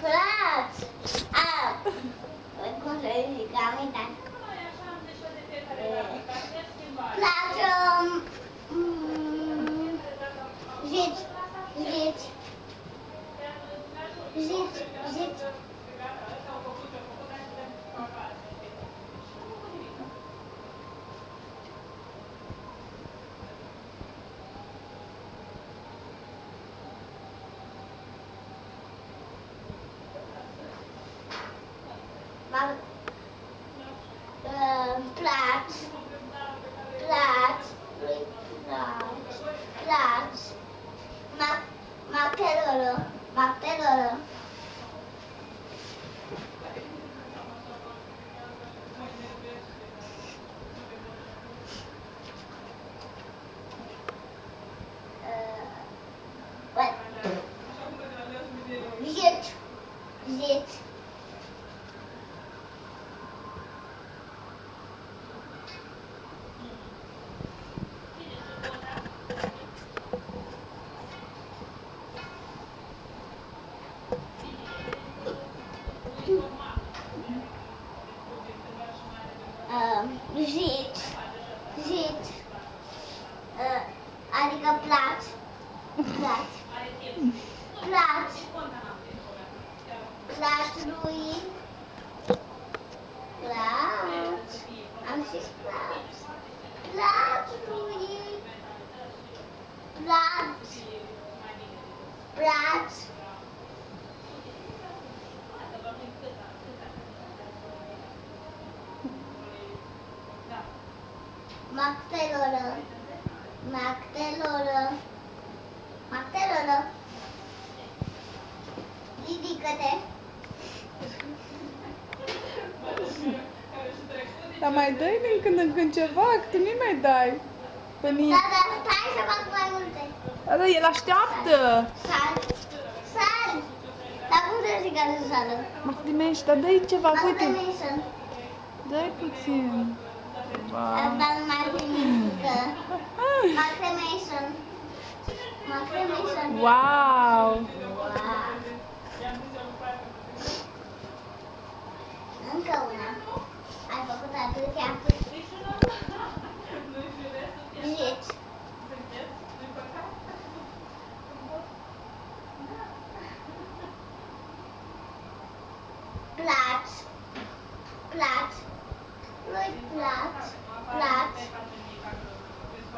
Frați! Cum să zic, am uitat. Place zici. Macteloră. Zici. Zici. Adică placi. Placi lui. Placi. Am zis placi. Placi lui. Placi. Macteloră. Ridică-te. Dar mai dai din când în când ceva, că tu nu mai dai. Da, stai să fac mai multe. Dar el așteaptă. Sal. Dar cum să zic că să sală? Macdimești, dar dă-i ceva, uite. Macdimești. Dă-i puțin. Dar nu mai nimică. Macdimești. Wow! Încă una. Ai făcut atâtea. Zici. Placi. Lui placi.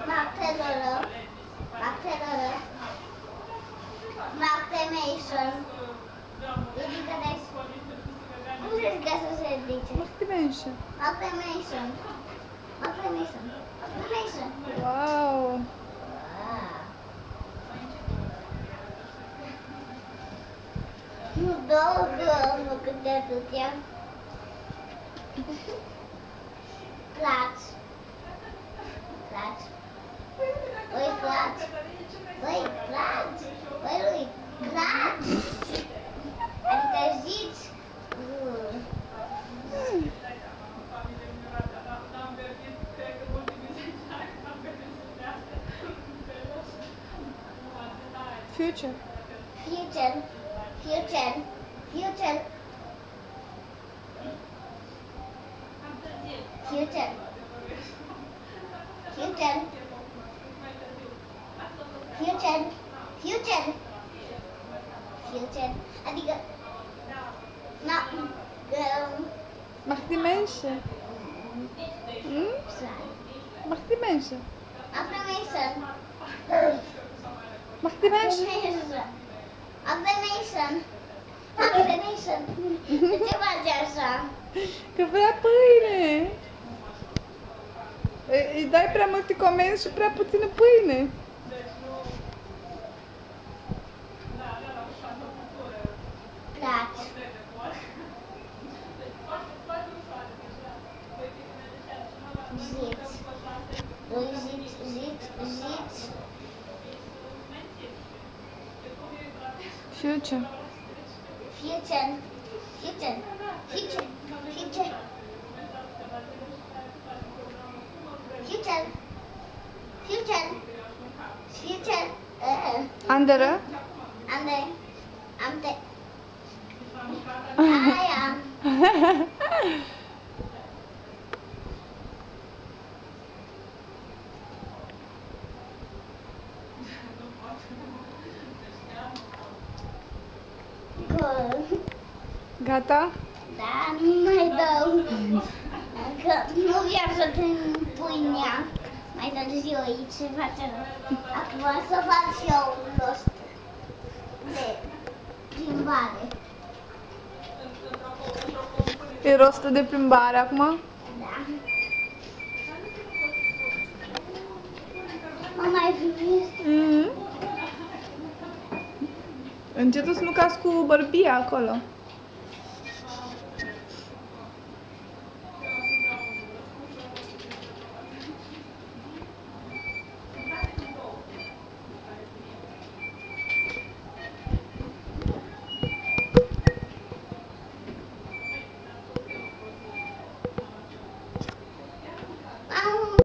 Macteloră. Mactemation. Ridică-te. Cum se zice să se ridice? Macdimești. Mactemation. Wow! Nu două că am făcut de atâtea. Placi. Lui placi. Adică zici. Future. Adică Macdimești. Macdimești. De ce faci așa? Că vrea pâine. Îi dai prea multe comenzi și prea puțină pâine. Placi. Zici. Future. Future. Andere. Amte. Aia. Gata? Da, nu mai dau. Că nu vreau să prind pâinea mai târziu aici și facem. Acum să fac și eu un rost de plimbare. E rostul de plimbare acum? Da. Mă mai vine. Încetul să nu cazi cu bărbia acolo.